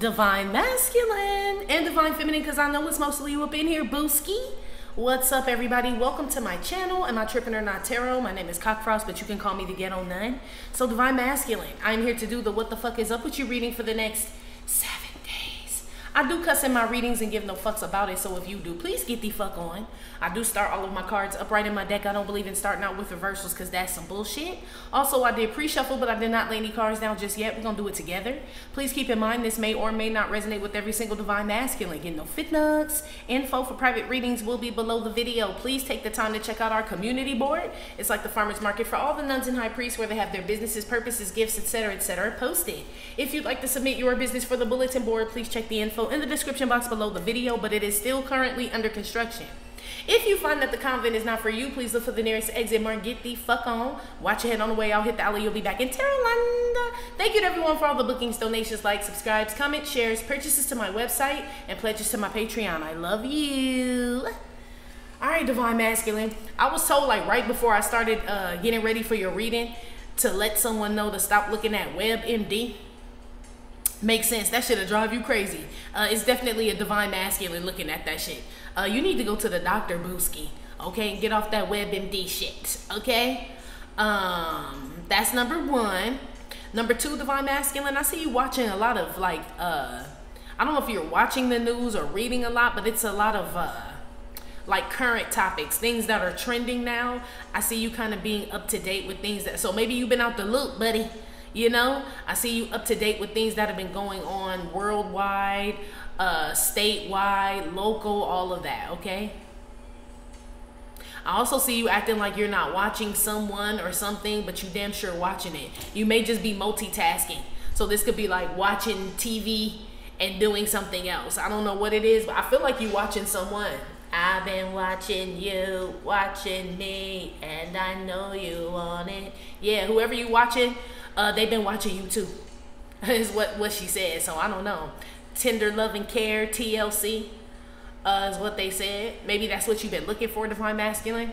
Divine Masculine and Divine Feminine, because I know it's mostly you up in here, booski. What's up, everybody? Welcome to my channel. Am I tripping or not tarot? My name is Cockfrost, but you can call me the Ghetto Nun. So Divine Masculine, I'm here to do the what the fuck is up with you reading for the next 7 days. I do cuss in my readings and give no fucks about it, so if you do, please get the fuck on. I do start all of my cards upright in my deck. I don't believe in starting out with reversals because that's some bullshit. Also, I did pre-shuffle, but I did not lay any cards down just yet. We're going to do it together. Please keep in mind this may or may not resonate with every single Divine Masculine. Get no fit nuts. Info for private readings will be below the video. Please take the time to check out our community board. It's like the farmer's market for all the nuns and high priests where they have their businesses, purposes, gifts, etc., posted. If you'd like to submit your business for the bulletin board, please check the info in the description box below the video, but it is still currently under construction. If you find that the convent is not for you, please look for the nearest exit mark. Get the fuck on. Watch your head on the way. I'll hit the alley. You'll be back in Tarotland. Thank you to everyone for all the bookings, donations, likes, subscribes, comments, shares, purchases to my website, and pledges to my Patreon. I love you. All right, Divine Masculine. I was told, like, right before I started getting ready for your reading to let someone know to stop looking at WebMD. Makes sense. That shit'll drive you crazy. It's definitely a Divine Masculine looking at that shit. You need to go to the doctor, booski. Okay, and get off that WebMD shit. Okay, that's number one. Number two, Divine Masculine. I see you watching a lot of like I don't know if you're watching the news or reading a lot, but it's a lot of like current topics, things that are trending now. I see you kind of being up to date with things that. So maybe you've been out the loop, buddy. You know, I see you up to date with things that have been going on worldwide, statewide, local, all of that, okay? I also see you acting like you're not watching someone or something, but you damn sure watching it. You may just be multitasking. So this could be like watching TV and doing something else. I don't know what it is, but I feel like you watching someone. I've been watching you, watching me, and I know you want it. Yeah, whoever you watching, they've been watching you too, is what she said. So I don't know. Tender love and care, TLC, is what they said. Maybe that's what you've been looking for, Divine Masculine.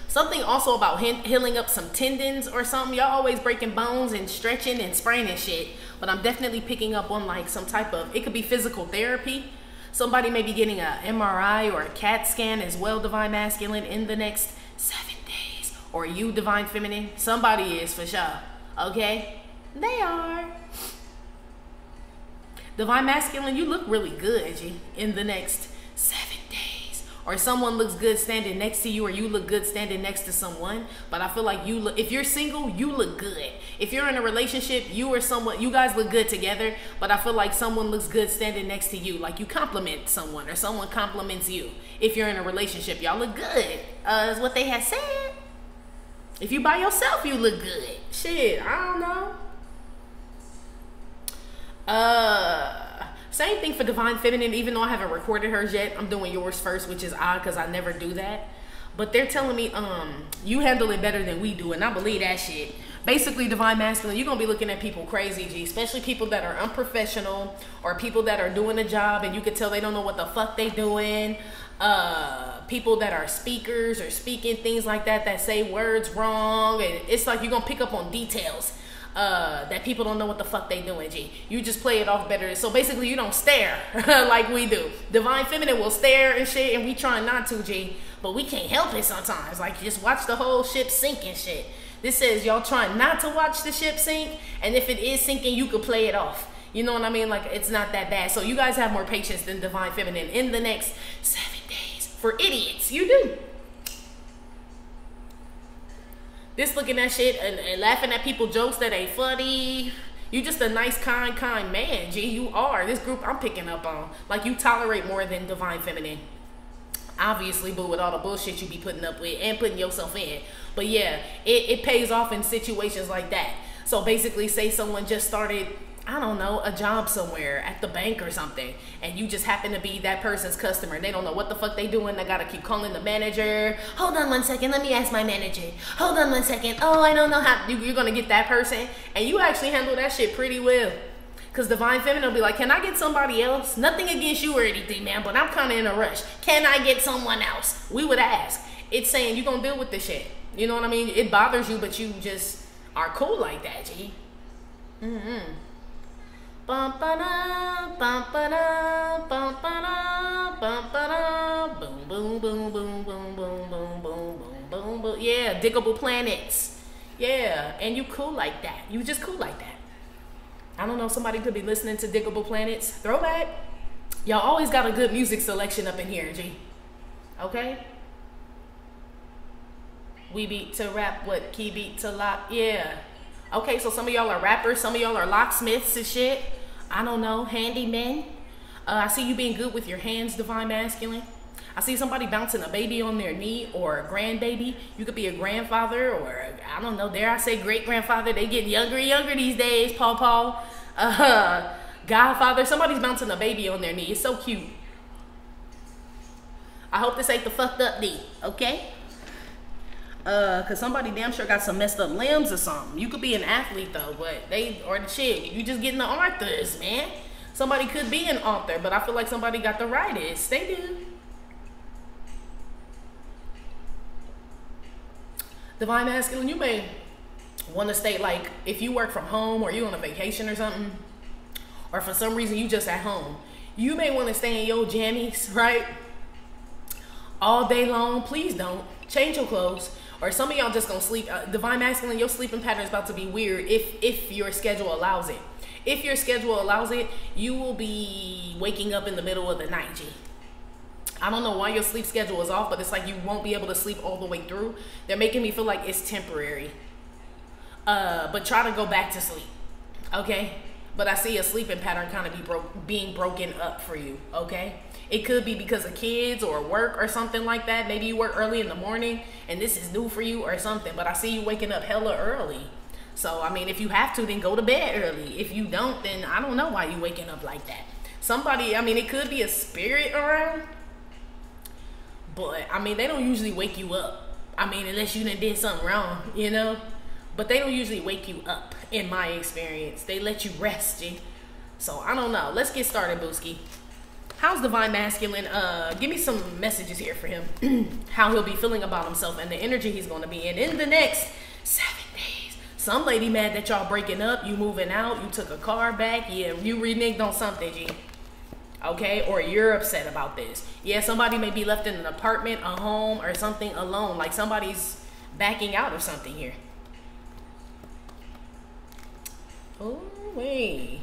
Something also about healing up some tendons or something. Y'all always breaking bones and stretching and spraining shit. But I'm definitely picking up on like some type of, it could be physical therapy. Somebody may be getting a MRI or a CAT scan as well, Divine Masculine, in the next 7 days. Or you, Divine Feminine. Somebody is for sure. Okay? They are. Divine Masculine, you look really good, G, in the next 7 days. Or someone looks good standing next to you, or you look good standing next to someone. But I feel like you look, if you're single, you look good. If you're in a relationship, you or someone, you guys look good together. But I feel like someone looks good standing next to you. Like you compliment someone, or someone compliments you. If you're in a relationship, y'all look good, is what they have said. If you by yourself, you look good. Shit, I don't know. Same thing for Divine Feminine. Even though I haven't recorded hers yet, I'm doing yours first, which is odd because I never do that. But they're telling me, you handle it better than we do, and I believe that shit. Basically, Divine Masculine, you're gonna be looking at people crazy, G, especially people that are unprofessional or people that are doing a job and you could tell they don't know what the fuck they doing. People that are speakers or speaking things like that, that say words wrong, and it's like you're gonna pick up on details that people don't know what the fuck they doing, G. You just play it off better. So basically you don't stare like we do. Divine Feminine will stare and shit, and we try not to, G, but we can't help it sometimes. Like, just watch the whole ship sink and shit. This says y'all trying not to watch the ship sink, and if it is sinking, you could play it off. You know what I mean? Like, it's not that bad. So you guys have more patience than Divine Feminine in the next 7 days. For idiots, you do. This looking at shit and laughing at people jokes that ain't funny. You just a nice, kind man, G. You are. This group I'm picking up on. Like, you tolerate more than Divine Feminine. Obviously, but with all the bullshit you be putting up with and putting yourself in. But yeah, it pays off in situations like that. So basically, say someone just started, I don't know, a job somewhere at the bank or something, and you just happen to be that person's customer. They don't know what the fuck they doing. They gotta keep calling the manager. Hold on 1 second, let me ask my manager. Hold on 1 second. Oh, I don't know how. You're gonna get that person, and you actually handle that shit pretty well. Because Divine Feminine will be like, can I get somebody else? Nothing against you or anything, man, but I'm kind of in a rush. Can I get someone else? We would ask. It's saying you're gonna deal with this shit. You know what I mean? It bothers you, but you just are cool like that, G. Bum ba da, bum ba da, bum ba da, bum ba da, boom boom boom boom boom boom boom boom boom boom boom. Yeah, Diggable Planets. Yeah, and you cool like that. You just cool like that. I don't know, somebody could be listening to Diggable Planets. Throwback. Y'all always got a good music selection up in here, G. Okay? We beat to rap, what key beat to lock? Yeah. Okay, so some of y'all are rappers, some of y'all are locksmiths and shit. I don't know, handymen. I see you being good with your hands, Divine Masculine. I see somebody bouncing a baby on their knee, or a grandbaby. You could be a grandfather, or I don't know, dare I say great-grandfather. They getting younger and younger these days, Paw. Godfather. Somebody's bouncing a baby on their knee. It's so cute. I hope this ain't the fucked up knee, okay? Cause somebody damn sure got some messed up limbs or something. You could be an athlete though, but or the shit, you just getting the authors, man. Somebody could be an author, but I feel like somebody got the writers. They do. Divine Masculine, you may want to stay, like, if you work from home or you on a vacation or something, or for some reason you just at home, you may want to stay in your jammies, right? All day long. Please don't. Change your clothes. Or some of y'all just gonna sleep. Divine Masculine, your sleeping pattern is about to be weird if your schedule allows it. If your schedule allows it, you will be waking up in the middle of the night, G. I don't know why your sleep schedule is off, but it's like you won't be able to sleep all the way through. They're making me feel like it's temporary. But try to go back to sleep, okay? But I see a sleeping pattern kind of being broken up for you, okay? It could be because of kids or work or something like that. Maybe you work early in the morning and this is new for you or something. But I see you waking up hella early. So, I mean, if you have to, then go to bed early. If you don't, then I don't know why you waking up like that. Somebody, I mean, it could be a spirit around. But, I mean, they don't usually wake you up. I mean, unless you done did something wrong, you know? But they don't usually wake you up, in my experience. They let you rest, G. So, I don't know. Let's get started, Booski. How's Divine Masculine? Give me some messages here for him. How he'll be feeling about himself and the energy he's going to be in the next 7 days. Some lady mad that y'all breaking up. You moving out. You took a car back. Yeah, you reneged on something, G. Okay, or you're upset about this. Yeah, somebody may be left in an apartment, a home, or something alone. Like somebody's backing out of something here. Oh, wait.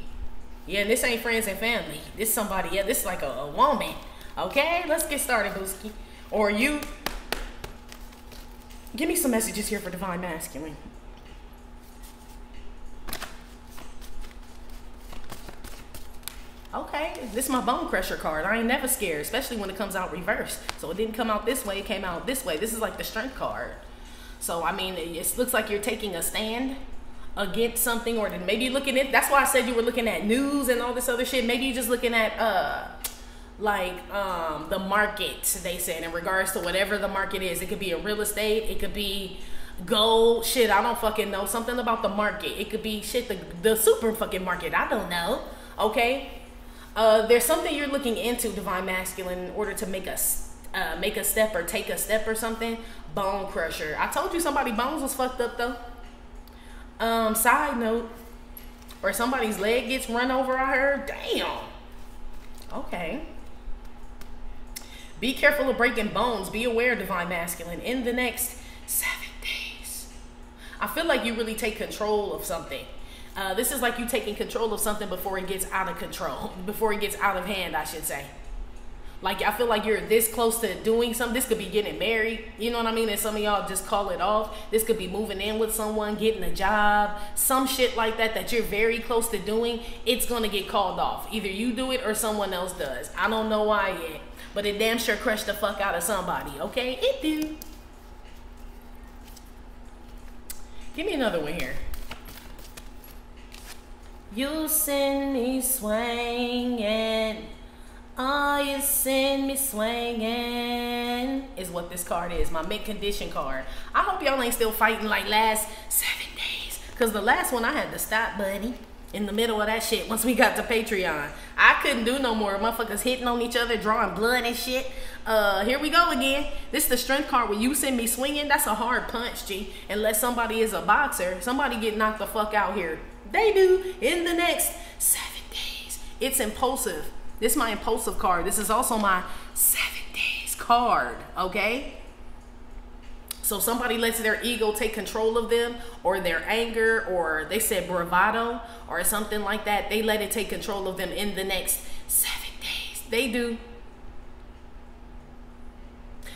Yeah, this ain't friends and family. This somebody, yeah, this is like a woman. Okay, let's get started, Booski. Or you. Give me some messages here for Divine Masculine. Okay, this is my bone crusher card. I ain't never scared, especially when it comes out reversed. So it didn't come out this way, it came out this way. This is like the strength card. So, I mean, it looks like you're taking a stand against something, or maybe you're looking at, that's why I said you were looking at news and all this other shit. Maybe you're just looking at, the market, they said, in regards to whatever the market is. It could be a real estate, it could be gold, shit, I don't fucking know. Something about the market. It could be shit, the super fucking market, I don't know. Okay? There's something you're looking into, Divine Masculine, in order to make a step or take a step or something. Bone crusher. I told you somebody's bones was fucked up though. Side note, or somebody's leg gets run over, I heard. Damn. Okay. Be careful of breaking bones. Be aware, Divine Masculine, in the next 7 days. I feel like you really take control of something. This is like you taking control of something before it gets out of control, before it gets out of hand, I should say. Like, I feel like you're this close to doing something. This could be getting married, you know what I mean? And some of y'all just call it off. This could be moving in with someone, getting a job, some shit like that that you're very close to doing. It's gonna get called off. Either you do it or someone else does. I don't know why yet, but it damn sure crushed the fuck out of somebody, okay? It do. Give me another one here. You send me swinging. Oh, you send me swinging is what this card is, my mint condition card. I hope y'all ain't still fighting like last 7 days, because the last one I had to stop, buddy, in the middle of that shit once we got to Patreon. I couldn't do no more. Motherfuckers hitting on each other, drawing blood and shit. Here we go again. This is the strength card. When you send me swinging, that's a hard punch, G. Unless somebody is a boxer, somebody get knocked the fuck out here. They do in the next 7 days. It's impulsive. This is my impulsive card. This is also my 7 days card, okay? So somebody lets their ego take control of them, or their anger, or they said bravado, or something like that. They let it take control of them in the next 7 days. They do.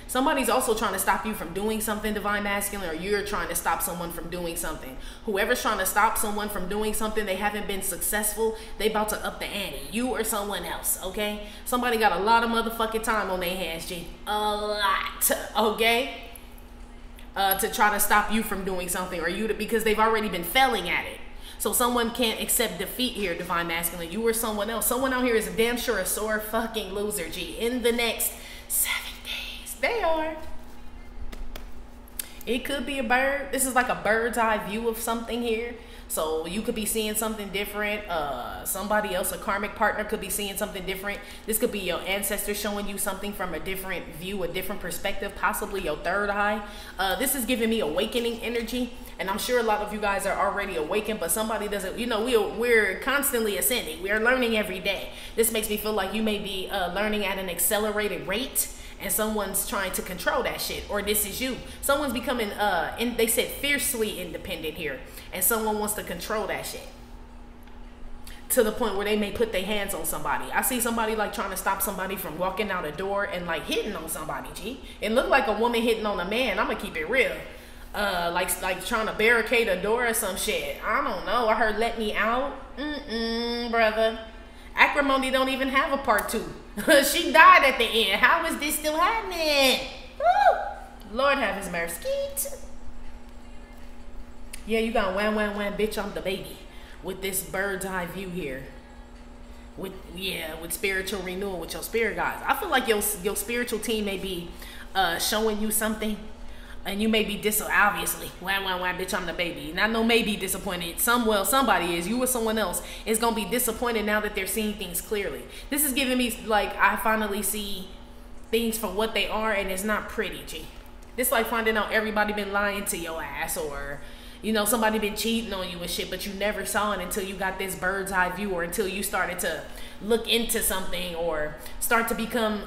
Somebody's also trying to stop you from doing something, Divine Masculine, or you're trying to stop someone from doing something. Whoever's trying to stop someone from doing something, they haven't been successful, they about to up the ante. You or someone else, okay? Somebody got a lot of motherfucking time on their hands, G. A lot, okay? To try to stop you from doing something, or you to, because they've already been failing at it. So someone can't accept defeat here, Divine Masculine. You or someone else. Someone out here is damn sure a sore fucking loser, G. In the next 7 days. They are. It could be a bird. This is like a bird's eye view of something here. So you could be seeing something different. Somebody else, a karmic partner, could be seeing something different. This could be your ancestor showing you something from a different view, a different perspective, possibly your third eye. This is giving me awakening energy. And I'm sure a lot of you guys are already awakened, but somebody doesn't, you know, we're constantly ascending. We're learning every day. This makes me feel like you may be learning at an accelerated rate, and someone's trying to control that shit, or this is you. Someone's becoming, they said fiercely independent here, and someone wants to control that shit to the point where they may put their hands on somebody. I see somebody like trying to stop somebody from walking out a door and like hitting on somebody, G. It looked like a woman hitting on a man. I'm gonna keep it real. Like trying to barricade a door or some shit. I don't know. I heard let me out. Brother. Acrimony don't even have a part 2. She died at the end. How is this still happening? Woo! Lord have his mercy. Yeah, you got wham, wham, wham, bitch, I'm the baby. With this bird's eye view here. With spiritual renewal with your spirit guides. I feel like your spiritual team may be showing you something. And you may be obviously, wham, wham, wham, bitch, I'm the baby. And I know may be disappointed. Somebody is, you or someone else is going to be disappointed now that they're seeing things clearly. This is giving me, like, I finally see things for what they are, and it's not pretty, G. This like finding out everybody been lying to your ass, or, you know, somebody been cheating on you and shit, but you never saw it until you got this bird's eye view, or until you started to look into something, or start to become,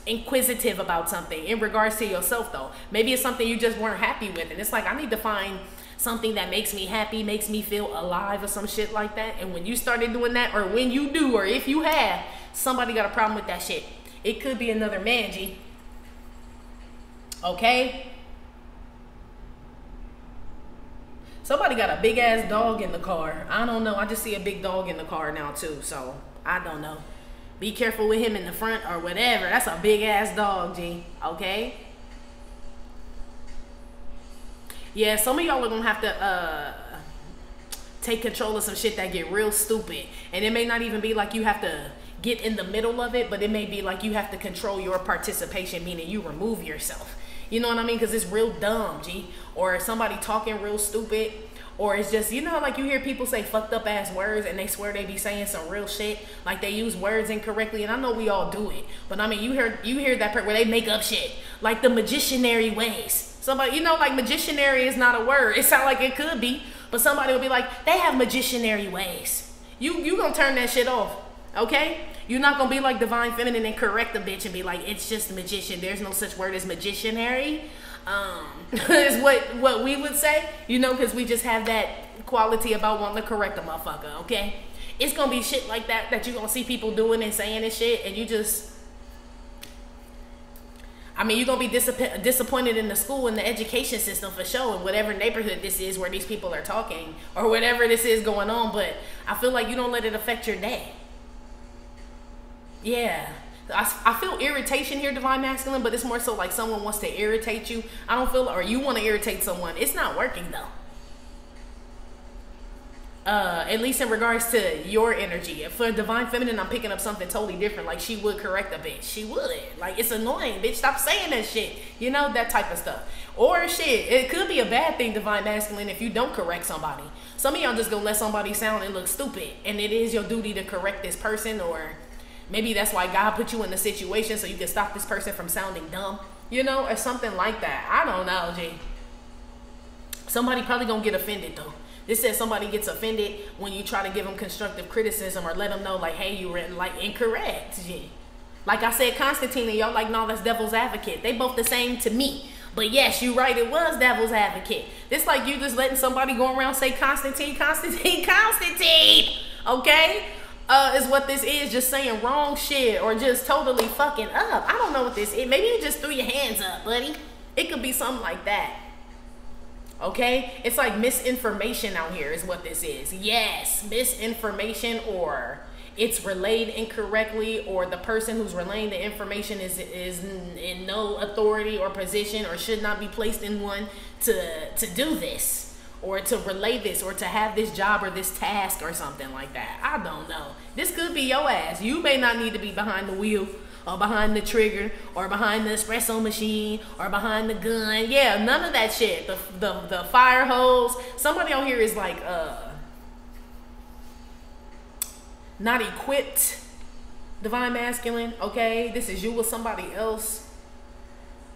inquisitive about something in regards to yourself, though. Maybe it's something you just weren't happy with, and it's like, I need to find something that makes me happy, makes me feel alive, or some shit like that. And when you started doing that, or when you do, or if you have, somebody got a problem with that shit. It could be another man, G. Okay? Somebody got a big ass dog in the car. I don't know. I just see a big dog in the car now too, so I don't know. Be careful with him in the front or whatever. That's a big ass dog, G. Okay? Yeah, some of y'all are gonna have to take control of some shit that get real stupid. And it may not even be like you have to get in the middle of it, but it may be like you have to control your participation, meaning you remove yourself. You know what I mean? Because it's real dumb, G. Or somebody talking real stupid. Or it's just, you know, like you hear people say fucked up ass words and they swear they be saying some real shit. Like they use words incorrectly. And I know we all do it. But I mean, you hear that part where they make up shit. Like the magicianary ways. Somebody, you know, like magicianary is not a word. It sounds like it could be. But somebody will be like, they have magicianary ways. You gonna turn that shit off. Okay? You're not gonna be like Divine Feminine and correct the bitch and be like, it's just magician. There's no such word as magicianary. Is what we would say, you know, because we just have that quality about wanting to correct a motherfucker, okay? It's gonna be shit like that you're gonna see people doing and saying and shit, and you just, I mean, you're gonna be disappointed in the school and the education system for sure, in whatever neighborhood this is where these people are talking, or whatever this is going on, but I feel like you don't let it affect your day. Yeah. I feel irritation here, Divine Masculine, but it's more so like someone wants to irritate you. I don't feel, or you want to irritate someone. It's not working though. At least in regards to your energy. For Divine Feminine, I'm picking up something totally different. Like she would correct a bitch. She would. Like it's annoying, bitch. Stop saying that shit. You know, that type of stuff. Or shit, it could be a bad thing, Divine Masculine, if you don't correct somebody. Some of y'all just gonna let somebody sound and look stupid, and it is your duty to correct this person, or maybe that's why God put you in the situation so you can stop this person from sounding dumb, you know, or something like that. I don't know, G. Somebody probably gonna get offended though. This says somebody gets offended when you try to give them constructive criticism or let them know, like, hey, you were like incorrect. G. Like I said, Constantine, and y'all like, no, that's devil's advocate. They both the same to me. But yes, you're right, it was devil's advocate. It's like you just letting somebody go around say Constantine, Constantine, Constantine. Okay? Is what this is, just saying wrong shit or just totally fucking up. I don't know what this is. Maybe you just threw your hands up, buddy. It could be something like that. Okay? It's like misinformation out here is what this is. Yes, misinformation, or it's relayed incorrectly, or the person who's relaying the information is in no authority or position or should not be placed in one to do this, or to relay this, or to have this job or this task or something like that. I don't know. This could be your ass. You may not need to be behind the wheel or behind the trigger or behind the espresso machine or behind the gun. Yeah, none of that shit. The fire hose. Somebody on here is like not equipped, divine masculine. Okay, this is you with somebody else.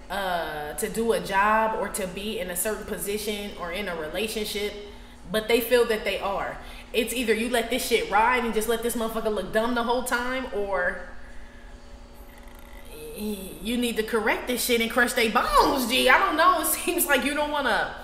To do a job or to be in a certain position or in a relationship, but they feel that they are. It's either you let this shit ride and just let this motherfucker look dumb the whole time, or you need to correct this shit and crush their bones, G. I don't know. It seems like you don't want to,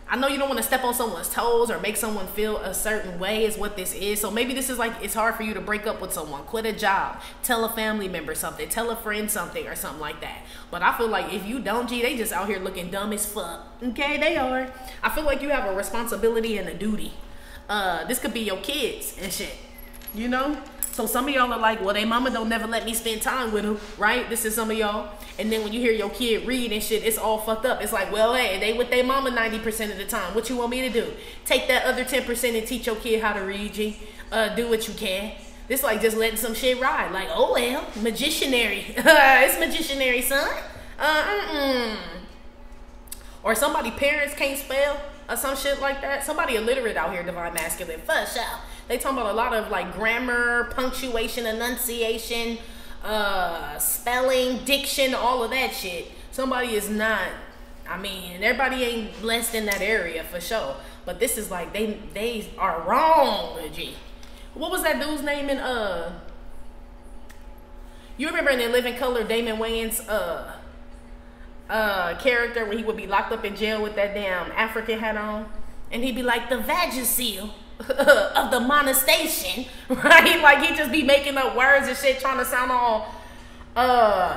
I know you don't want to step on someone's toes or make someone feel a certain way is what this is. So maybe this is like, it's hard for you to break up with someone, quit a job, tell a family member something, tell a friend something or something like that. But I feel like if you don't, G, they just out here looking dumb as fuck. Okay, they are. I feel like you have a responsibility and a duty. This could be your kids and shit, you know? So some of y'all are like, well, they mama don't never let me spend time with them, right? This is some of y'all. And then when you hear your kid read and shit, it's all fucked up. It's like, well, hey, they with their mama 90% of the time. What you want me to do? Take that other 10% and teach your kid how to read, G. Do what you can. This like just letting some shit ride. Like, oh, well, magicianary. It's magicianary, son. Or somebody parents can't spell or some shit like that. Somebody illiterate out here, divine masculine. For sure. They talking about a lot of like grammar, punctuation, enunciation, spelling, diction, all of that shit. Somebody is not, I mean, everybody ain't blessed in that area for sure. But this is like, they are wrong, G. What was that dude's name in, you remember in The Living Color, Damon Wayans, character when he would be locked up in jail with that damn African hat on? And he'd be like, the Vagisil of the molestation, right? Like he just be making up words and shit, trying to sound all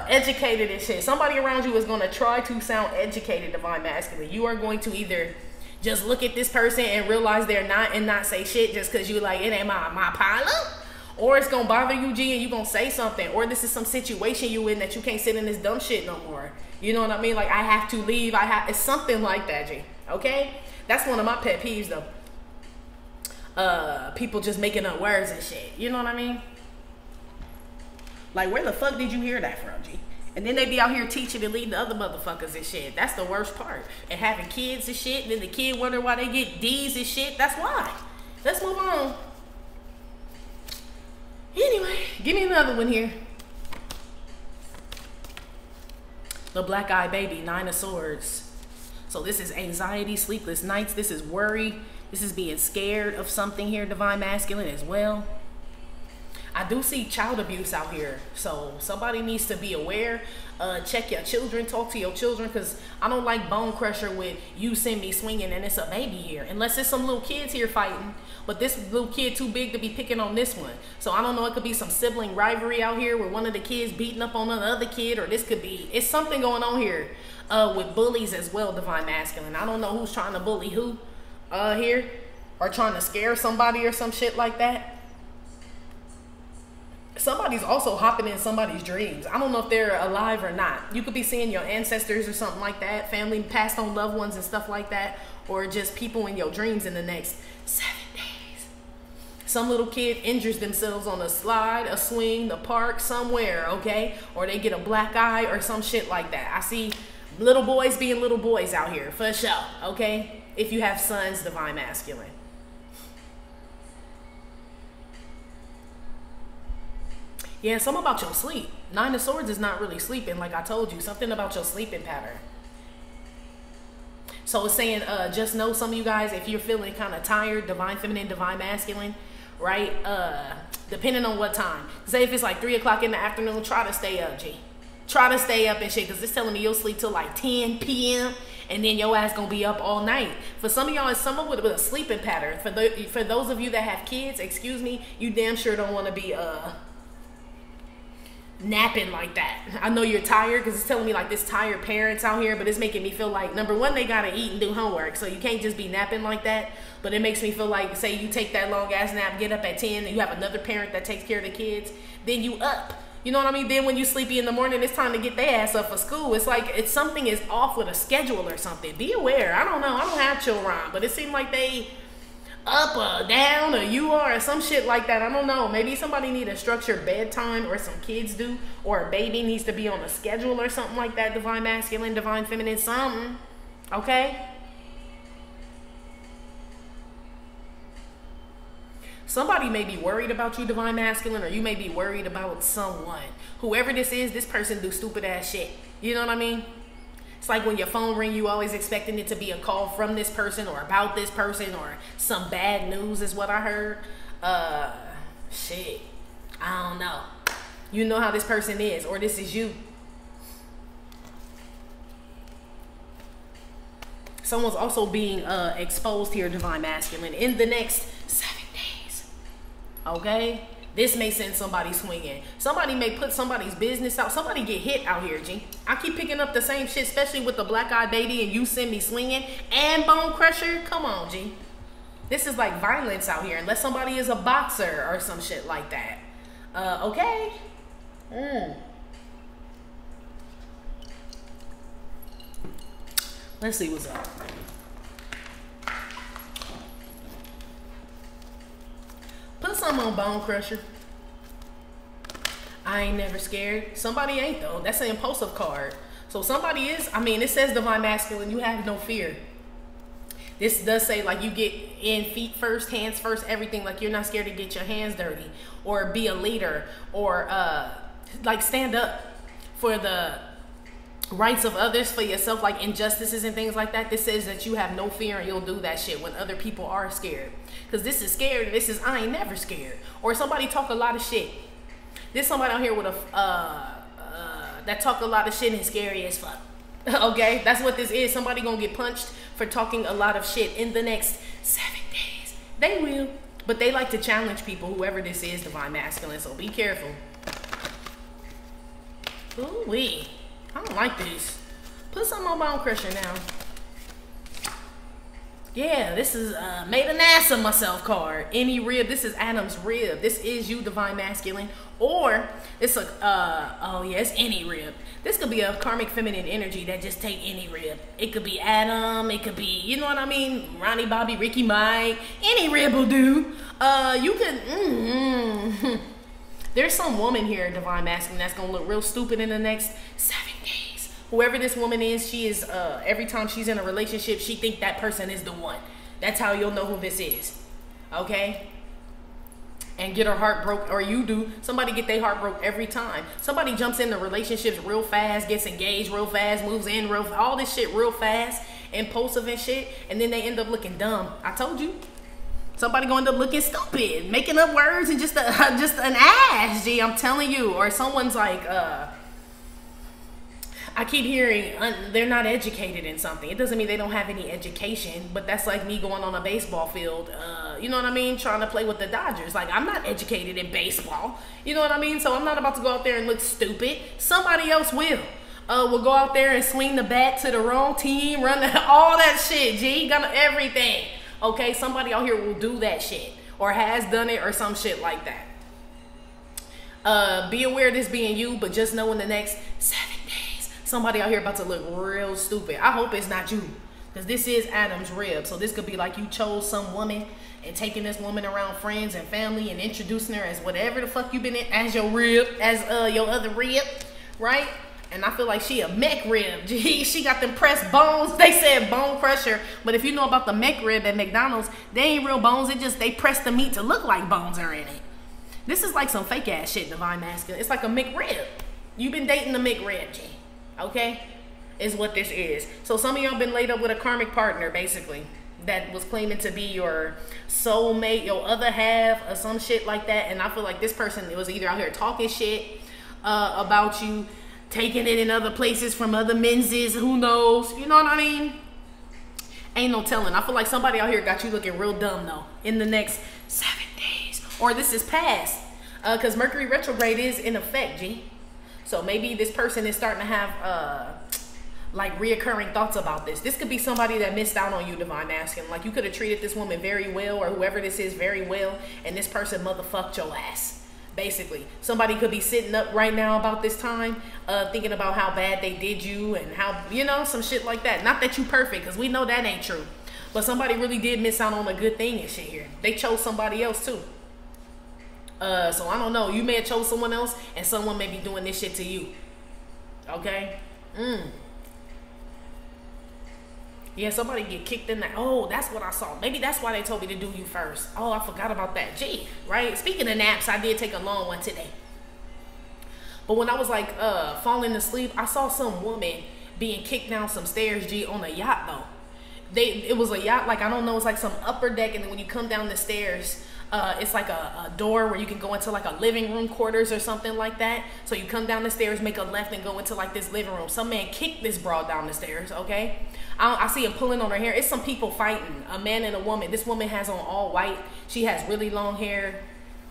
educated and shit. Somebody around you is going to try to sound educated, divine masculine. You are going to either just look at this person and realize they're not and not say shit just because you like, it ain't my pilot, or it's gonna bother you, G, and you gonna say something, or this is some situation you in that you can't sit in this dumb shit no more. You know what I mean? Like, I have to leave. It's something like that, G. Okay? That's one of my pet peeves, though. People just making up words and shit. You know what I mean? Like, where the fuck did you hear that from, G? And then they be out here teaching and leading the other motherfuckers and shit. That's the worst part. And having kids and shit, and then the kid wonder why they get D's and shit. That's why. Let's move on. Anyway, give me another one here. The Black Eyed Baby, 9 of Swords. So this is anxiety, sleepless nights. This is worry. This is being scared of something here, divine masculine as well. I do see child abuse out here. So somebody needs to be aware. Check your children. Talk to your children. Because I don't like bone crusher with you send me swinging and it's a baby here. Unless it's some little kids here fighting. But this little kid too big to be picking on this one. So I don't know. It could be some sibling rivalry out here where one of the kids beating up on the other kid. Or this could be, it's something going on here with bullies as well, divine masculine. I don't know who's trying to bully who here. Or trying to scare somebody or some shit like that. Somebody's also hopping in somebody's dreams. I don't know if they're alive or not. You could be seeing your ancestors or something like that. Family, passed on loved ones and stuff like that. Or just people in your dreams in the next 7 days. Some little kid injures themselves on a slide, a swing, the park, somewhere, okay? Or they get a black eye or some shit like that. I see little boys being little boys out here, for sure, okay? If you have sons, divine masculine. Yeah, something about your sleep. 9 of Swords is not really sleeping, like I told you. Something about your sleeping pattern. So it's saying, just know, some of you guys, if you're feeling kind of tired, divine feminine, divine masculine, right? Depending on what time. Say if it's like 3 o'clock in the afternoon, try to stay up, G. Try to stay up and shit, because it's telling me you'll sleep till like 10 p.m. and then your ass gonna be up all night. For some of y'all, it's someone with a sleeping pattern. For those of you that have kids, excuse me, you damn sure don't want to be napping like that. I know you're tired, because it's telling me like this tired parents out here, but it's making me feel like, number one, they gotta eat and do homework, so you can't just be napping like that. But it makes me feel like, say you take that long ass nap, get up at 10, and you have another parent that takes care of the kids, then you up. You know what I mean? Then when you sleepy in the morning, it's time to get their ass up for school. It's like something is off with a schedule or something. Be aware. I don't know. I don't have children, but it seemed like they up or down, or you are, or some shit like that. I don't know. Maybe somebody need a structured bedtime, or some kids do, or a baby needs to be on a schedule or something like that. Divine masculine, divine feminine, something. Okay? Somebody may be worried about you, divine masculine, or you may be worried about someone. Whoever this is, this person do stupid ass shit. You know what I mean? It's like when your phone ring, you always expecting it to be a call from this person or about this person, or some bad news is what I heard. Shit. I don't know. You know how this person is, or this is you. Someone's also being exposed here, divine masculine, in the next 7 days. Okay? This may send somebody swinging. Somebody may put somebody's business out. Somebody get hit out here, G. I keep picking up the same shit, especially with the black-eyed baby, and you send me swinging and bone crusher. Come on, G. This is like violence out here, unless somebody is a boxer or some shit like that. Okay? Let's see what's up. Put something on Bone Crusher. I ain't never scared. Somebody ain't though. That's an impulsive card. So somebody is, I mean, it says divine masculine, you have no fear. This does say like you get in feet first, hands first, everything. Like you're not scared to get your hands dirty or be a leader or like stand up for the rights of others, for yourself, like injustices and things like that. This says that you have no fear and you'll do that shit when other people are scared. Because this is scared and this is I ain't never scared. Or somebody talk a lot of shit. There's somebody out here with a that talk a lot of shit and is scary as fuck. Okay, that's what this is. Somebody gonna get punched for talking a lot of shit in the next 7 days. They will, but they like to challenge people, whoever this is, divine masculine, so be careful. Ooh-wee. I don't like this. Put something on Bone Crusher now. Yeah, this is made an ass of myself card. Any rib. This is Adam's rib. This is you, divine masculine. Or it's a oh yeah, it's any rib. This could be a karmic feminine energy that just take any rib. It could be Adam. It could be, you know what I mean, Ronnie, Bobby, Ricky, Mike. Any rib will do. You could. There's some woman here, divine masculine, that's gonna look real stupid in the next 7 days. Whoever this woman is, she is, every time she's in a relationship, she think that person is the one. That's how you'll know who this is, okay? And get her heart broke, or you do. Somebody get their heart broke every time. Somebody jumps into relationships real fast, gets engaged real fast, moves in real, all this shit real fast, impulsive and shit, and then they end up looking dumb. I told you. Somebody gonna end up looking stupid, making up words and just an ass, G, I'm telling you. Or someone's like, I keep hearing they're not educated in something. It doesn't mean they don't have any education, but that's like me going on a baseball field, you know what I mean, trying to play with the Dodgers. Like, I'm not educated in baseball, you know what I mean? So I'm not about to go out there and look stupid. Somebody else will. We'll go out there and swing the bat to the wrong team, run all that shit, G, got everything. Okay, somebody out here will do that shit, or has done it, or some shit like that. Be aware of this being you, but just know in the next 7 days, somebody out here about to look real stupid. I hope it's not you, because this is Adam's rib. So this could be like you chose some woman and taking this woman around friends and family and introducing her as whatever the fuck you been in, as your rib, as your other rib, right? And I feel like she a mech rib. She got them pressed bones. They said bone crusher. But if you know about the mech rib at McDonald's, they ain't real bones. It just, they press the meat to look like bones are in it. This is like some fake ass shit, divine masculine. It's like a McRib. You've been dating the McRib, G. Okay? is what this is. So some of y'all been laid up with a karmic partner, basically, that was claiming to be your soulmate, your other half, or some shit like that. And I feel like this person, it was either out here talking shit about you, taking it in other places from other menses, who knows, you know what I mean? Ain't no telling. I feel like somebody out here got you looking real dumb though in the next 7 days, or this is past, because Mercury retrograde is in effect, G. So maybe this person is starting to have like reoccurring thoughts about this. This could be somebody that missed out on you, Divine Masculine. Like you could have treated this woman very well, or whoever this is very well, and this person motherfucked your ass. Basically, somebody could be sitting up right now about this time, thinking about how bad they did you and how, you know, some shit like that. Not that you perfect, because we know that ain't true. But somebody really did miss out on a good thing and shit here. They chose somebody else too. So I don't know. You may have chose someone else, and someone may be doing this shit to you. Okay? Yeah, somebody get kicked in the... Oh, that's what I saw. Maybe that's why they told me to do you first. Oh, I forgot about that. Gee, right? Speaking of naps, I did take a long one today. But when I was like falling asleep, I saw some woman being kicked down some stairs, G, on a yacht though. It was a yacht, like, I don't know, it's like some upper deck, and then when you come down the stairs, it's like a door where you can go into like a living room quarters or something like that. So you come down the stairs, make a left, and go into like this living room. Some man kicked this broad down the stairs, okay? I see him pulling on her hair. It's some people fighting, a man and a woman. This woman has on all white. She has really long hair.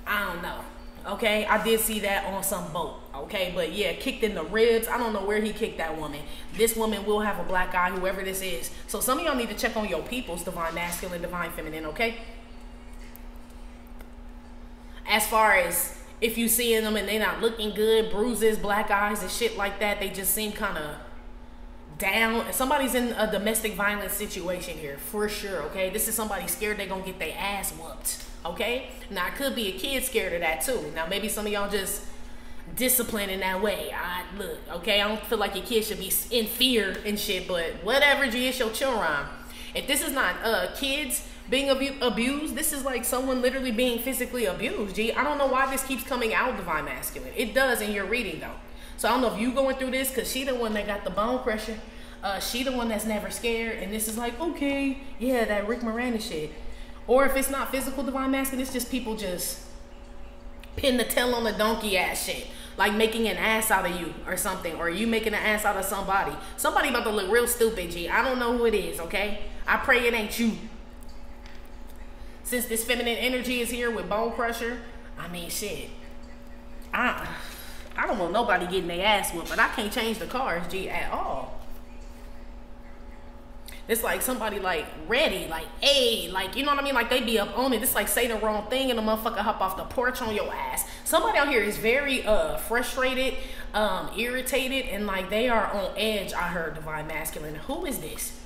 I don't know, okay? I did see that on some boat, okay? But yeah, kicked in the ribs. I don't know where he kicked that woman. This woman will have a black eye, whoever this is. So some of y'all need to check on your peoples, Divine Masculine, Divine Feminine, okay? As far as if you seeing them and they not looking good, bruises, black eyes, and shit like that, they just seem kind of down. Somebody's in a domestic violence situation here, for sure, okay? This is somebody scared they're gonna get their ass whooped, okay? Now, it could be a kid scared of that, too. Now, maybe some of y'all just disciplined in that way. Look, okay? I don't feel like your kid should be in fear and shit, but whatever, G, it's your children. If this is not kids being abused, this is like someone literally being physically abused, G. I don't know why this keeps coming out, Divine Masculine. It does in your reading, though. So I don't know if you going through this, because she the one that got the bone crusher. She the one that's never scared, and this is like, okay, yeah, that Rick Moranis shit. Or if it's not physical, Divine Masculine, it's just people just pin the tail on the donkey ass shit. Like making an ass out of you or something, or you making an ass out of somebody. Somebody about to look real stupid, G. I don't know who it is, okay? I pray it ain't you. Since this feminine energy is here with bone crusher, I mean, shit. I don't want nobody getting their ass whooped, but I can't change the cards, G, at all. It's like somebody like ready, like, hey, like, you know what I mean? Like they be up on it. It's like say the wrong thing and the motherfucker hop off the porch on your ass. Somebody out here is very frustrated, irritated, and like they are on edge. I heard, Divine Masculine. Who is this?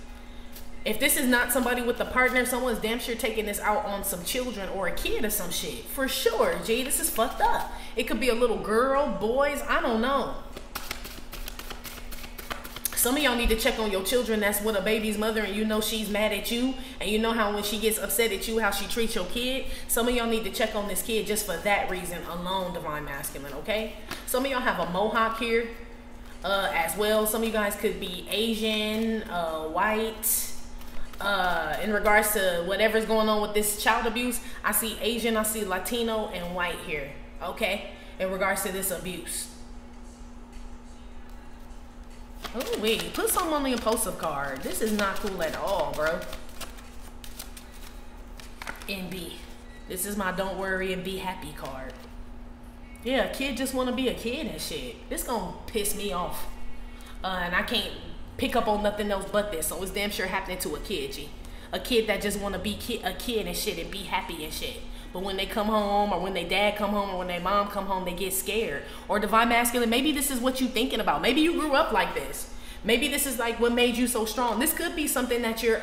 If this is not somebody with a partner, someone's damn sure taking this out on some children or a kid or some shit. For sure, G, this is fucked up. It could be a little girl, boys, I don't know. Some of y'all need to check on your children that's with a baby's mother, and you know she's mad at you, and you know how when she gets upset at you, how she treats your kid. Some of y'all need to check on this kid just for that reason alone, Divine Masculine, okay? Some of y'all have a mohawk here as well. Some of you guys could be Asian, white. In regards to whatever's going on with this child abuse, I see Asian, I see Latino, and white here, okay? In regards to this abuse. Oh, wait, put something on the impulsive card. This is not cool at all, bro. NB. This is my don't worry and be happy card. Yeah, a kid just want to be a kid and shit. This gonna piss me off. And I can't pick up on nothing else but this. So it's damn sure happening to a kid, G. A kid that just want to be a kid and shit and be happy and shit. But when they come home, or when their dad come home, or when their mom come home, they get scared. Or Divine Masculine, maybe this is what you're thinking about. Maybe you grew up like this. Maybe this is like what made you so strong. This could be something that you're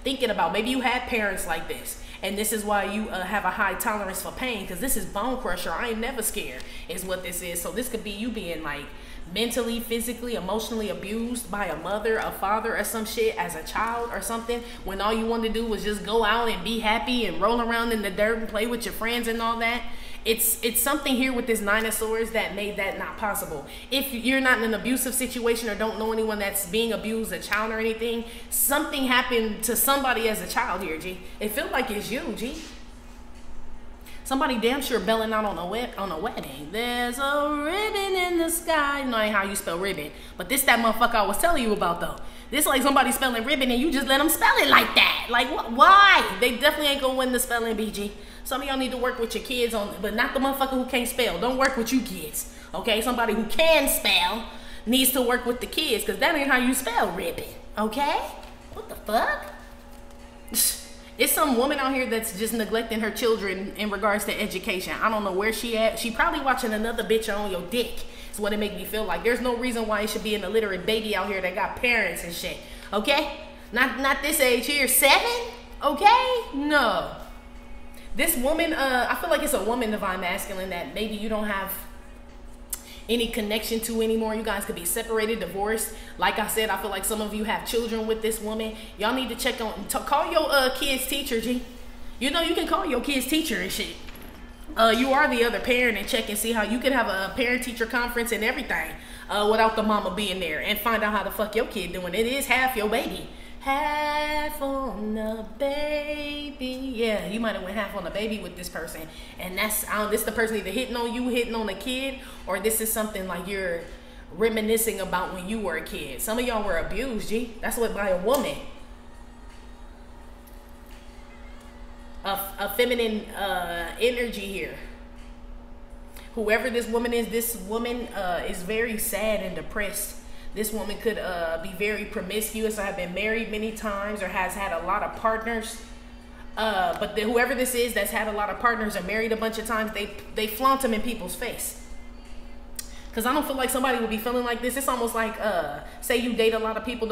thinking about. Maybe you had parents like this, and this is why you have a high tolerance for pain, because this is bone crusher. I ain't never scared is what this is. So this could be you being like mentally, physically, emotionally abused by a mother, a father, or some shit as a child or something, when all you wanted to do was just go out and be happy and roll around in the dirt and play with your friends and all that. It's something here with this Nine of Swords that made that not possible. If you're not in an abusive situation or don't know anyone that's being abused, a child or anything, something happened to somebody as a child here, G. It feels like it's you, G. Somebody damn sure belling out on a wedding. There's a ribbon in the sky. You know, ain't how you spell ribbon. But this that motherfucker I was telling you about, though. This like somebody spelling ribbon and you just let them spell it like that. Like, why? They definitely ain't gonna win the spelling, BG. Some of y'all need to work with your kids on, but not the motherfucker who can't spell. Don't work with you kids, okay? Somebody who can spell needs to work with the kids, because that ain't how you spell ribbon, okay? What the fuck? It's some woman out here that's just neglecting her children in regards to education. I don't know where she at. She probably watching another bitch on your dick. Is what it make me feel like. There's no reason why it should be an illiterate baby out here that got parents and shit, okay? Not this age here, 7, okay? No. This woman, I feel like it's a woman, divine masculine, that maybe you don't have any connection to anymore. You guys could be separated, divorced. Like I said, I feel like some of you have children with this woman. Y'all need to check on, call your kids' teacher, G. You know, you can call your kids' teacher and shit. You are the other parent, and check and see how you can have a parent-teacher conference and everything without the mama being there, and find out how the fuck your kid doing. It is half your baby. Half on the baby. Yeah, you might have went half on the baby with this person. And that's, this the person either hitting on you, hitting on a kid, or this is something like you're reminiscing about when you were a kid. Some of y'all were abused, G. That's what, by a woman. A feminine energy here. Whoever this woman is very sad and depressed. This woman could be very promiscuous, or have been married many times, or has had a lot of partners. But whoever this is that's had a lot of partners or married a bunch of times, they flaunt them in people's face. Because I don't feel like somebody would be feeling like this. It's almost like, say you date a lot of people,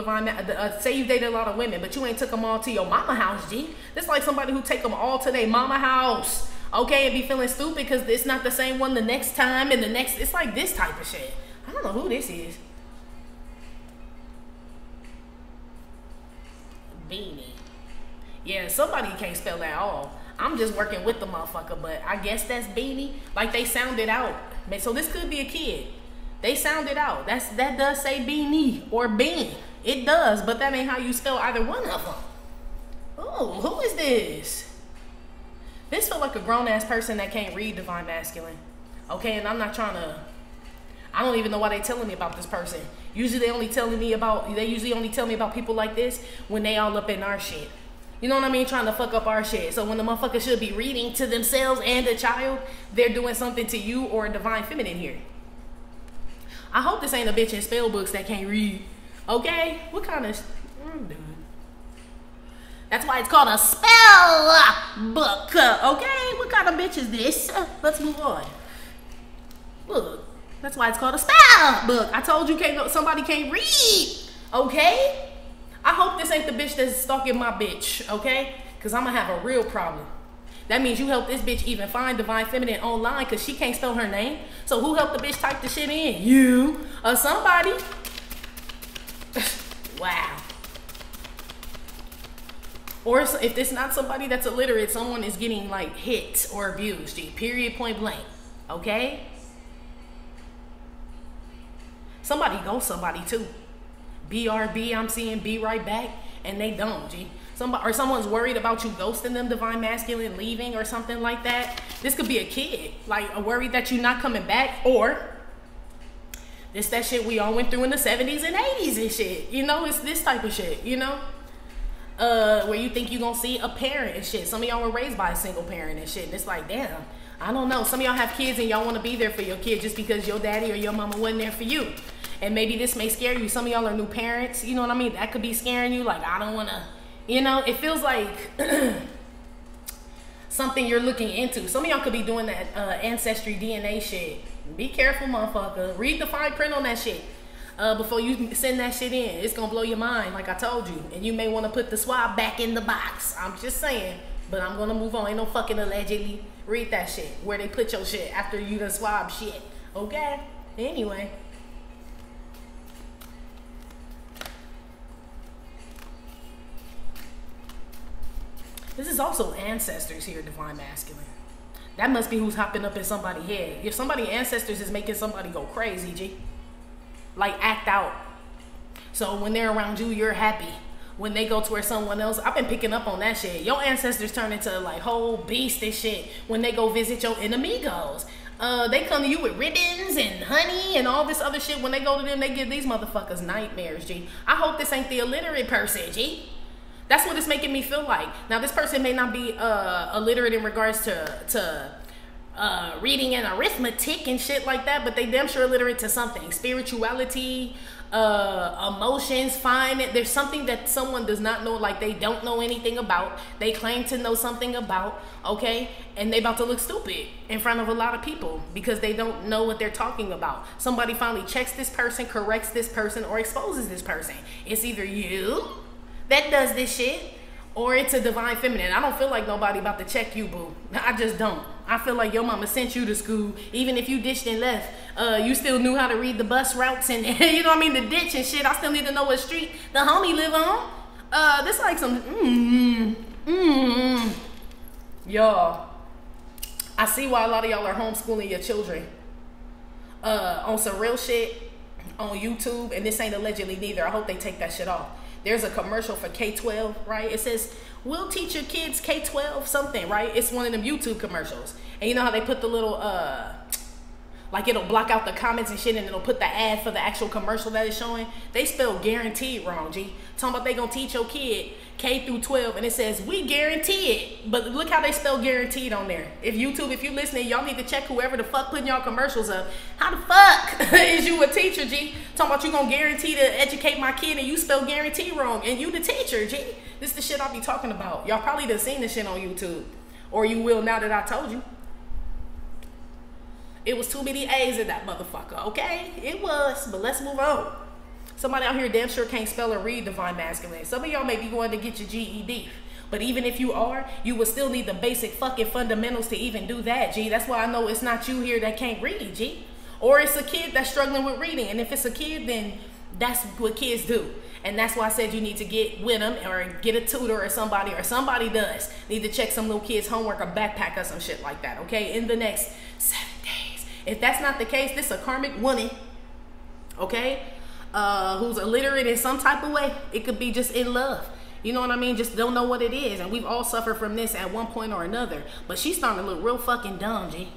say you dated a lot of women, but you ain't took them all to your mama house, G. It's like somebody who take them all to their mama house, okay, and be feeling stupid because it's not the same one the next time and the next. It's like this type of shit. I don't know who this is. Beanie. Yeah, somebody can't spell that all. I'm just working with the motherfucker, but I guess that's Beanie. Like they sounded out. So this could be a kid. They sounded out. That does say Beanie or Bean. It does, but that ain't how you spell either one of them. Oh, who is this? This feel like a grown-ass person that can't read, divine masculine. Okay, and I'm not trying to, I don't even know why they telling me about this person. Usually they only tell me about people like this when they all up in our shit. You know what I mean? Trying to fuck up our shit. So when the motherfucker should be reading to themselves and a child, they're doing something to you or a divine feminine here. I hope this ain't a bitch in spell books that can't read. Okay? What kind of, dude. That's why it's called a spell book. Okay? What kind of bitch is this? Let's move on. Look. That's why it's called a spell book. I told you somebody can't read. Okay? I hope this ain't the bitch that's stalking my bitch. Okay? Because I'm going to have a real problem. That means you helped this bitch even find divine feminine online because she can't spell her name. So who helped the bitch type the shit in? You or somebody. Wow. Or if it's not somebody that's illiterate, someone is getting like hit or abused. Period, point blank. Okay? Somebody ghost somebody too. BRB, I'm seeing be right back, and they don't, G. Or someone's worried about you ghosting them, divine masculine, leaving or something like that. This could be a kid, like worried that you're not coming back, or it's that shit we all went through in the 70s and 80s and shit. You know, it's this type of shit, you know? Where you think you're gonna see a parent and shit. Some of y'all were raised by a single parent and shit, and it's like, damn, I don't know. Some of y'all have kids and y'all want to be there for your kid just because your daddy or your mama wasn't there for you. And maybe this may scare you. Some of y'all are new parents, you know what I mean? That could be scaring you. Like, I don't want to, you know, it feels like something you're looking into. Some of y'all could be doing that ancestry DNA shit. Be careful, motherfucker. Read the fine print on that shit before you send that shit in. It's going to blow your mind, like I told you. And you may want to put the swab back in the box. I'm just saying. But I'm going to move on. Ain't no fucking allegedly. Read that shit. Where they put your shit after you done swab shit. Okay? Anyway. This is also ancestors here, divine masculine. That must be who's hopping up in somebody's head. If somebody's ancestors is making somebody go crazy, G. Like, act out. So when they're around you, you're happy. When they go towards someone else, I've been picking up on that shit. Your ancestors turn into like whole beast and shit when they go visit your enemigos. They come to you with ribbons and honey and all this other shit. When they go to them, they give these motherfuckers nightmares, G. I hope this ain't the illiterate person, G. That's what it's making me feel like. Now, this person may not be illiterate in regards to reading and arithmetic and shit like that, but they damn sure illiterate to something. Spirituality, emotions, fine. There's something that someone does not know, like they don't know anything about. They claim to know something about, okay? And they about to look stupid in front of a lot of people because they don't know what they're talking about. Somebody finally checks this person, corrects this person, or exposes this person. It's either you that does this shit, or it's a divine feminine. I don't feel like nobody about to check you, boo. I just don't. I feel like your mama sent you to school. Even if you ditched and left, you still knew how to read the bus routes and, you know what I mean, the ditch and shit. I still need to know what street the homie live on. This like some, Y'all, I see why a lot of y'all are homeschooling your children on some real shit on YouTube, and this ain't allegedly neither. I hope they take that shit off. There's a commercial for K-12, right? It says, we'll teach your kids K-12 something, right? It's one of them YouTube commercials. And you know how they put the little, like it'll block out the comments and shit, and it'll put the ad for the actual commercial that it's showing? They spell guaranteed wrong, G. Talking about they gonna teach your kid K through 12, and it says, we guarantee it. But look how they spell guaranteed on there. If YouTube, if you're listening, y'all need to check whoever the fuck putting y'all commercials up. How the fuck is you a teacher, G? Talking about you gonna guarantee to educate my kid, and you spell guarantee wrong, and you the teacher, G. This is the shit I be talking about. Y'all probably done seen this shit on YouTube. Or you will now that I told you. It was too many A's in that motherfucker, okay? It was, but let's move on. Somebody out here damn sure can't spell or read divine masculine. Some of y'all may be going to get your GED. But even if you are, you will still need the basic fucking fundamentals to even do that, G. That's why I know it's not you here that can't read, G. Or it's a kid that's struggling with reading. And if it's a kid, then that's what kids do. And that's why I said you need to get with them or get a tutor or somebody does need to check some little kid's homework or backpack or some shit like that, okay? In the next 7 days. If that's not the case, this is a karmic woman, okay? Who's illiterate in some type of way. It could be just in love. You know what I mean? Just don't know what it is. And we've all suffered from this at one point or another. But she's starting to look real fucking dumb, G.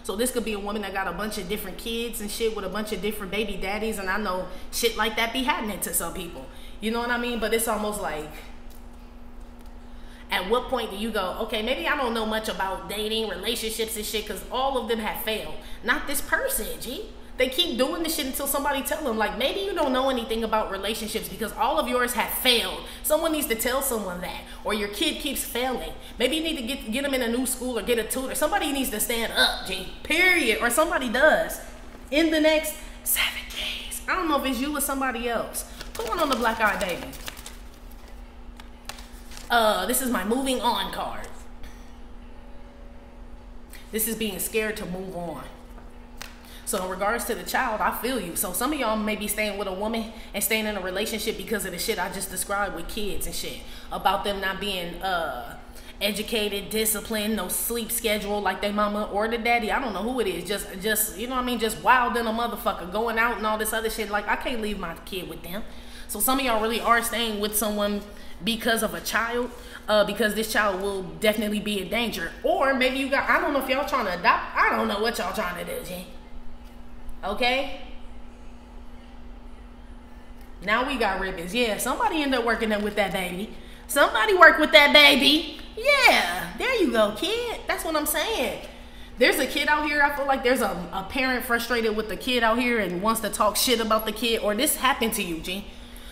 So this could be a woman that got a bunch of different kids and shit with a bunch of different baby daddies. And I know shit like that be happening to some people. You know what I mean? But it's almost like, at what point do you go, okay, maybe I don't know much about dating, relationships and shit, because all of them have failed. Not this person, G. They keep doing this shit until somebody tell them, like, maybe you don't know anything about relationships because all of yours have failed. Someone needs to tell someone that. Or your kid keeps failing. Maybe you need to get them in a new school or get a tutor. Somebody needs to stand up, G. Period. Or somebody does. In the next 7 days. I don't know if it's you or somebody else. Put one on the black eye, baby. This is my moving on card. This is being scared to move on. So in regards to the child, I feel you. So some of y'all may be staying with a woman and staying in a relationship because of the shit I just described with kids and shit. About them not being educated, disciplined, no sleep schedule like their mama or the daddy. I don't know who it is. Just you know what I mean? Just wild in a motherfucker. Going out and all this other shit. Like, I can't leave my kid with them. So some of y'all really are staying with someone because of a child. Because this child will definitely be in danger. Or maybe you got, I don't know if y'all trying to adopt. I don't know what y'all trying to do, G. Okay? Now we got ribbons. Yeah, somebody end up working with that baby. Somebody work with that baby. Yeah, there you go, kid. That's what I'm saying. There's a kid out here. I feel like there's a parent frustrated with the kid out here and wants to talk shit about the kid. Or this happened to you, G.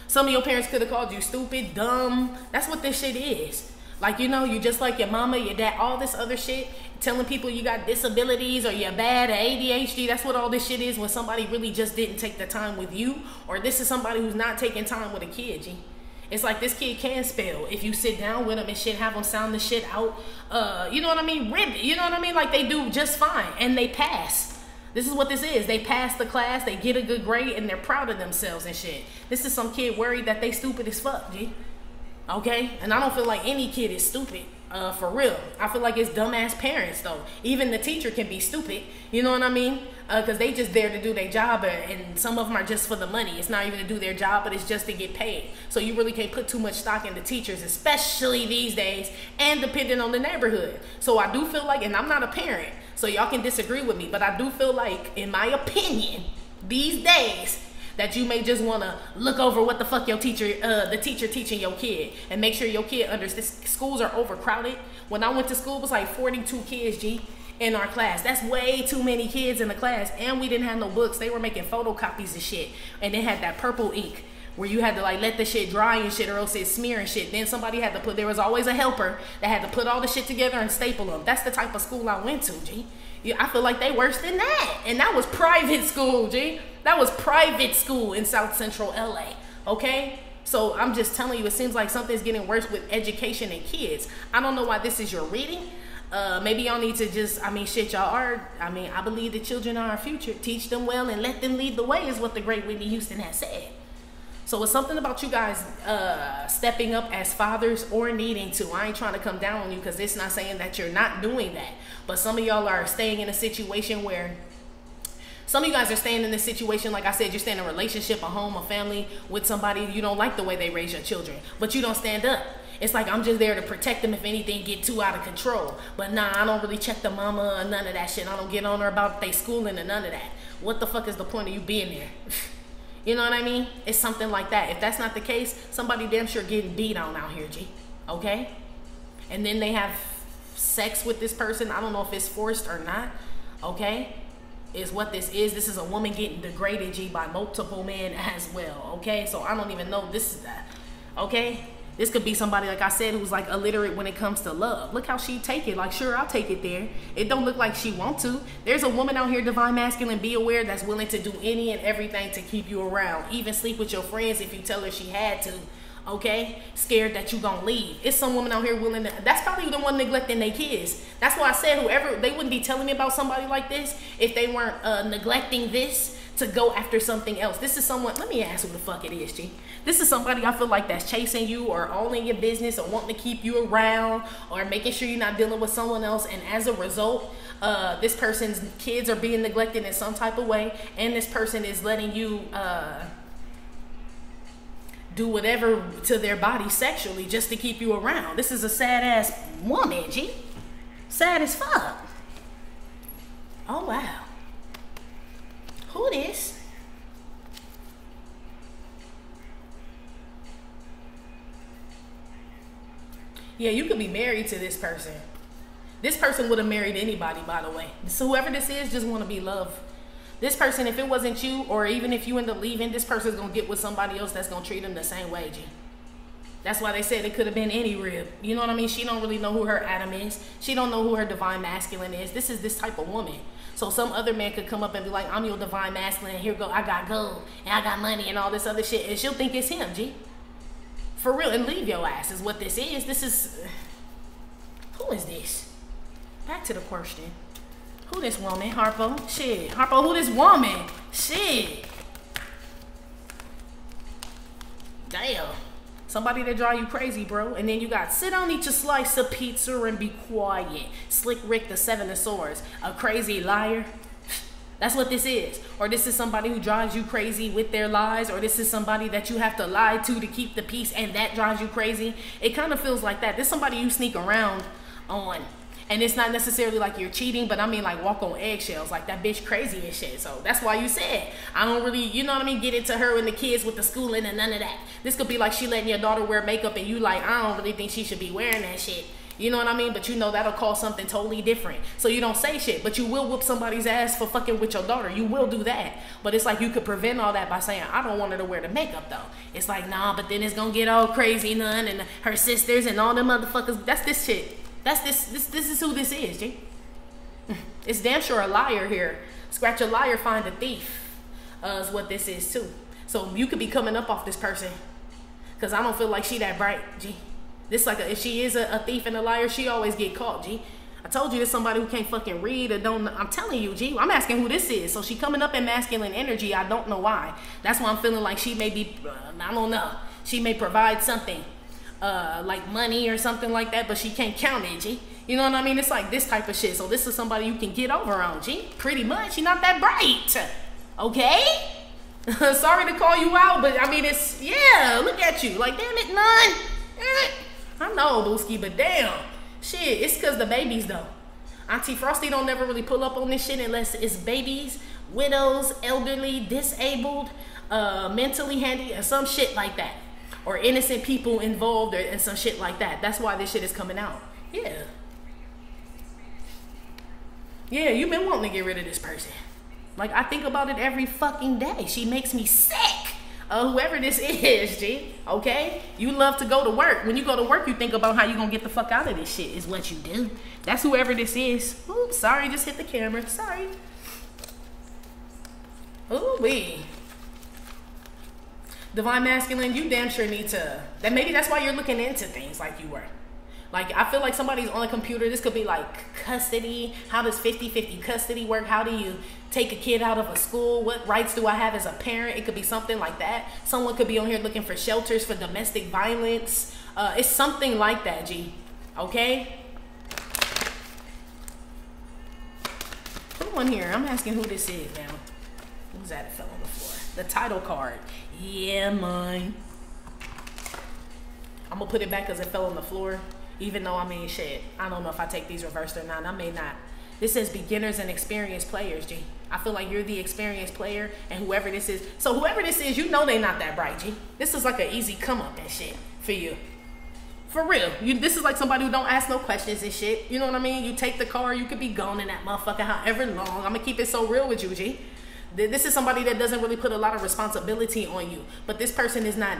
Some of your parents could have called you stupid, dumb. That's what this shit is. Like, you know, you just like your mama, your dad, all this other shit. Telling people you got disabilities or you're bad or ADHD. That's what all this shit is when somebody really just didn't take the time with you. Or this is somebody who's not taking time with a kid, G. It's like this kid can spell. If you sit down with them and shit, have them sound the shit out. You know what I mean? Ribbit. You know what I mean? Like, they do just fine. And they pass. This is what this is. They pass the class, they get a good grade, and they're proud of themselves and shit. This is some kid worried that they stupid as fuck, G. Okay? And I don't feel like any kid is stupid. For real. I feel like it's dumbass parents though. Even the teacher can be stupid. You know what I mean? Because they just there to do their job, and some of them are just for the money. It's not even to do their job, but it's just to get paid. So you really can't put too much stock into teachers, especially these days, and depending on the neighborhood. So I do feel like, and I'm not a parent, so y'all can disagree with me, but I do feel like, in my opinion, these days, that you may just want to look over what the fuck your teacher, the teacher teaching your kid, and make sure your kid understands. Schools are overcrowded. When I went to school, it was like 42 kids, G, in our class. That's way too many kids in the class, and we didn't have no books. They were making photocopies of shit, and they had that purple ink where you had to like let the shit dry and shit, or else it smear and shit. Then somebody had to put, there was always a helper that had to put all the shit together and staple them. That's the type of school I went to, G. Yeah, I feel like they worse than that. And that was private school, G. That was private school in South Central LA, okay? So I'm just telling you, it seems like something's getting worse with education and kids. I don't know why this is your reading. Maybe y'all need to just, I mean, shit, y'all are, I mean, I believe the children are our future. Teach them well and let them lead the way is what the great Whitney Houston has said. So it's something about you guys stepping up as fathers or needing to. I ain't trying to come down on you because it's not saying that you're not doing that. But some of y'all are staying in a situation where, some of you guys are staying in this situation, like I said, you're staying in a relationship, a home, a family with somebody, you don't like the way they raise your children, but you don't stand up. It's like, I'm just there to protect them if anything get too out of control. But nah, I don't really check the mama or none of that shit. I don't get on her about they schooling or none of that. What the fuck is the point of you being there? You know what I mean? It's something like that. If that's not the case, somebody damn sure getting beat on out here, G. Okay? And then they have sex with this person. I don't know if it's forced or not. Okay? Is what this is. This is a woman getting degraded, G, by multiple men as well. Okay? So I don't even know this is that. Okay? This could be somebody, like I said, who's like illiterate when it comes to love. Look how she take it. Like, sure, I'll take it there. It don't look like she want to. There's a woman out here, divine masculine, be aware, that's willing to do any and everything to keep you around. Even sleep with your friends if you tell her she had to. Okay? Scared that you gonna leave. It's some woman out here willing to, that's probably the one neglecting their kids. That's why I said whoever, they wouldn't be telling me about somebody like this if they weren't neglecting this to go after something else. This is someone, let me ask who the fuck it is, G. This is somebody I feel like that's chasing you or all in your business or wanting to keep you around or making sure you're not dealing with someone else. And as a result, this person's kids are being neglected in some type of way. And this person is letting you do whatever to their body sexually just to keep you around. This is a sad ass woman, G. Sad as fuck. Oh, wow. Who this? Yeah, you could be married to this person. This person would have married anybody, by the way. So whoever this is just want to be loved. This person, if it wasn't you, or even if you end up leaving, this person's going to get with somebody else that's going to treat them the same way, G. That's why they said it could have been any rib. You know what I mean? She don't really know who her Adam is. She don't know who her divine masculine is. This is this type of woman. So some other man could come up and be like, I'm your divine masculine. Here go, I got gold, and I got money, and all this other shit. And she'll think it's him, G. For real, and leave your ass is what this is. This is, who is this? Back to the question. Who this woman? Harpo? Shit. Harpo, who this woman? Shit. Damn. Somebody that drive you crazy, bro. And then you got, sit down, eat your slice of pizza and be quiet. Slick Rick, the Seven of Swords. A crazy liar. That's what this is. Or this is somebody who drives you crazy with their lies. Or this is somebody that you have to lie to keep the peace and that drives you crazy. It kind of feels like that. This is somebody you sneak around on. And it's not necessarily like you're cheating, but I mean like walk on eggshells. Like that bitch crazy and shit. So that's why you said, I don't really, you know what I mean, get into her and the kids with the schooling and none of that. This could be like she letting your daughter wear makeup and you like, I don't really think she should be wearing that shit. You know what I mean? But you know that'll cause something totally different. So you don't say shit, but you will whoop somebody's ass for fucking with your daughter. You will do that. But it's like you could prevent all that by saying, I don't want her to wear the makeup though. It's like, nah, but then it's gonna get all crazy, none, and her sisters and all them motherfuckers. That's this shit. That's this is who this is, G. It's damn sure a liar here. Scratch a liar, find a thief. Is what this is too. So you could be coming up off this person. Cause I don't feel like she that bright, G. This like if she is a thief and a liar, she always get caught, G. I told you there's somebody who can't fucking read or don't. I'm telling you, G. I'm asking who this is. So she coming up in masculine energy. I don't know why. That's why I'm feeling like she may be. I don't know. She may provide something like money or something like that, but she can't count it, G. You know what I mean? It's like this type of shit. So this is somebody you can get over on, G. Pretty much. You're not that bright. Okay? Sorry to call you out, but I mean, it's, yeah, look at you. Like, damn it, none. I know, Booski, but damn. Shit, it's because the babies, though. Auntie Frosty don't never really pull up on this shit unless it's babies, widows, elderly, disabled, mentally handy, or some shit like that. Or innocent people involved or, and some shit like that. That's why this shit is coming out. Yeah. Yeah, you've been wanting to get rid of this person. Like, I think about it every fucking day. She makes me sick. Whoever this is, G. Okay? You love to go to work. When you go to work, you think about how you gonna get the fuck out of this shit is what you do. That's whoever this is. Oops, sorry, just hit the camera. Sorry. Ooh-wee. Divine Masculine, you damn sure need to, that maybe that's why you're looking into things like you were. Like, I feel like somebody's on a computer. This could be like custody. How does 50-50 custody work? How do you take a kid out of a school? What rights do I have as a parent? It could be something like that. Someone could be on here looking for shelters for domestic violence. It's something like that, G. Okay? Put one here. I'm asking who this is now. Who's that? It fell on the floor. The title card. Yeah, mine. I'm gonna put it back because it fell on the floor. Even though, I mean, shit, I don't know if I take these reversed or not. I may not. This says beginners and experienced players, G. I feel like you're the experienced player, and whoever this is. So whoever this is, you know they not that bright, G. This is like an easy come up and shit for you. For real. This is like somebody who don't ask no questions and shit. You know what I mean? You take the car, you could be gone in that motherfucker however long. I'm gonna keep it so real with you, G. This is somebody that doesn't really put a lot of responsibility on you, but this person is not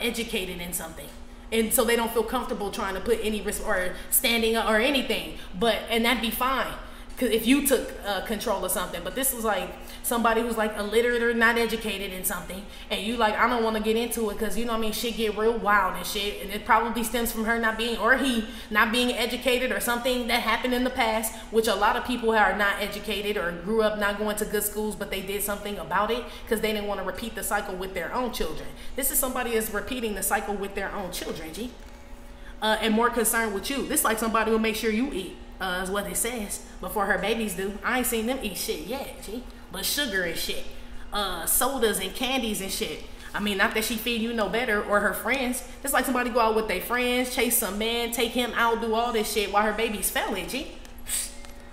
educated in something. And so they don't feel comfortable trying to put any risk or standing up or anything. And that'd be fine. Because if you took control of something. But this is like somebody who's like illiterate or not educated in something. And you like, I don't want to get into it because, you know what I mean, shit get real wild and shit. And it probably stems from her not being, or he not being educated or something that happened in the past. Which a lot of people are not educated or grew up not going to good schools. But they did something about it because they didn't want to repeat the cycle with their own children. This is somebody that's repeating the cycle with their own children, G. And more concerned with you. This is like somebody who makes sure you eat. Is what it says before her babies do. I ain't seen them eat shit yet, G. But sugar and shit, sodas and candies and shit. I mean, not that she feed you no better or her friends. It's like somebody go out with their friends, chase some man, take him out, do all this shit while her baby's failing, G.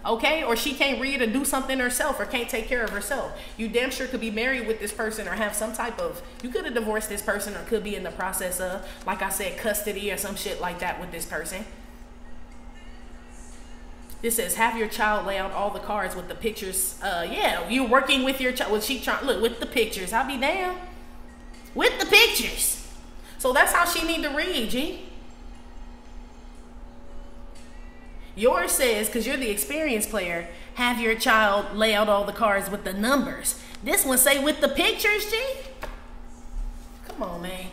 Okay, or she can't read or do something herself or can't take care of herself. You damn sure could be married with this person or have some type of, you could have divorced this person or could be in the process of, like I said, custody or some shit like that with this person. This says, have your child lay out all the cards with the pictures. Yeah, you're working with your child. Well, she trying, look, with the pictures. I'll be damned. With the pictures. So that's how she need to read, G. Yours says, because you're the experienced player, have your child lay out all the cards with the numbers. This one say with the pictures, G. Come on, man.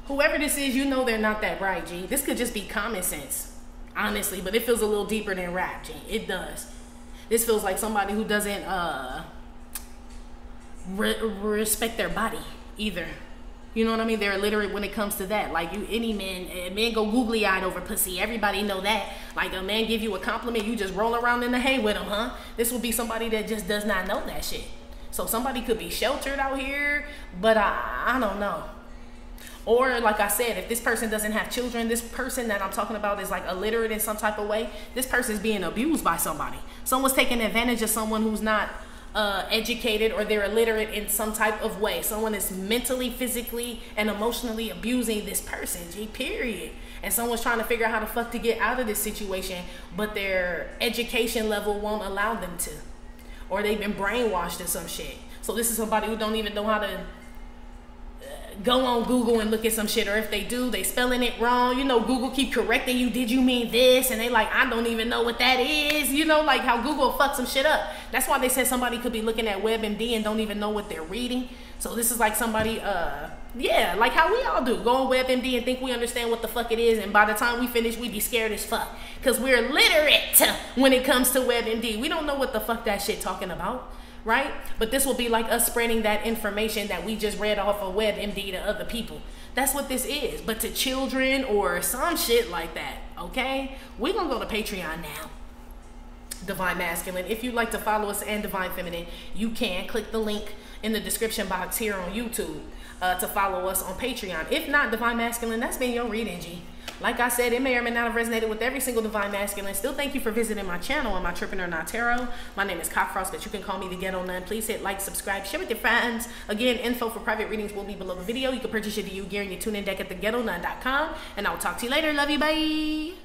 Whoever this is, you know they're not that bright, G. This could just be common sense. Honestly, but it feels a little deeper than rap, G. It does. This feels like somebody who doesn't respect their body either. You know what I mean? They're illiterate when it comes to that. Like any men go googly-eyed over pussy. Everybody know that. Like a man give you a compliment, you just roll around in the hay with him, huh? This would be somebody that just does not know that shit. So somebody could be sheltered out here, but I don't know. Or like I said, if this person doesn't have children, this person that I'm talking about is like illiterate in some type of way. This person is being abused by somebody. Someone's taking advantage of someone who's not educated or they're illiterate in some type of way. Someone is mentally, physically, and emotionally abusing this person, G, period. And someone's trying to figure out how the fuck to get out of this situation, but their education level won't allow them to. Or they've been brainwashed or some shit. So this is somebody who don't even know how to go on Google and look at some shit, or if they do, they spelling it wrong. You know, Google keep correcting you. Did you mean this? And they like, I don't even know what that is. You know, like how Google fucks some shit up. That's why they said somebody could be looking at WebMD and don't even know what they're reading. So this is like somebody, yeah, like how we all do. Go on WebMD and think we understand what the fuck it is, and by the time we finish, we be scared as fuck. Because we're literate when it comes to WebMD. We don't know what the fuck that shit talking about, right? But this will be like us spreading that information that we just read off of WebMD to other people. That's what this is. But to children or some shit like that, okay? We're going to go to Patreon now. Divine Masculine. If you'd like to follow us and Divine Feminine, you can click the link in the description box here on YouTube to follow us on Patreon. If not, Divine Masculine, that's been your reading, G. Like I said, it may or may not have resonated with every single Divine Masculine. Still, thank you for visiting my channel on my Trippin' or Not Tarot. My name is Cockfrost, but you can call me the Ghetto Nun. Please hit like, subscribe, share with your friends. Again, info for private readings will be below the video. You can purchase your gear and your Toon In Deck at theghettonun.com. And I will talk to you later. Love you. Bye.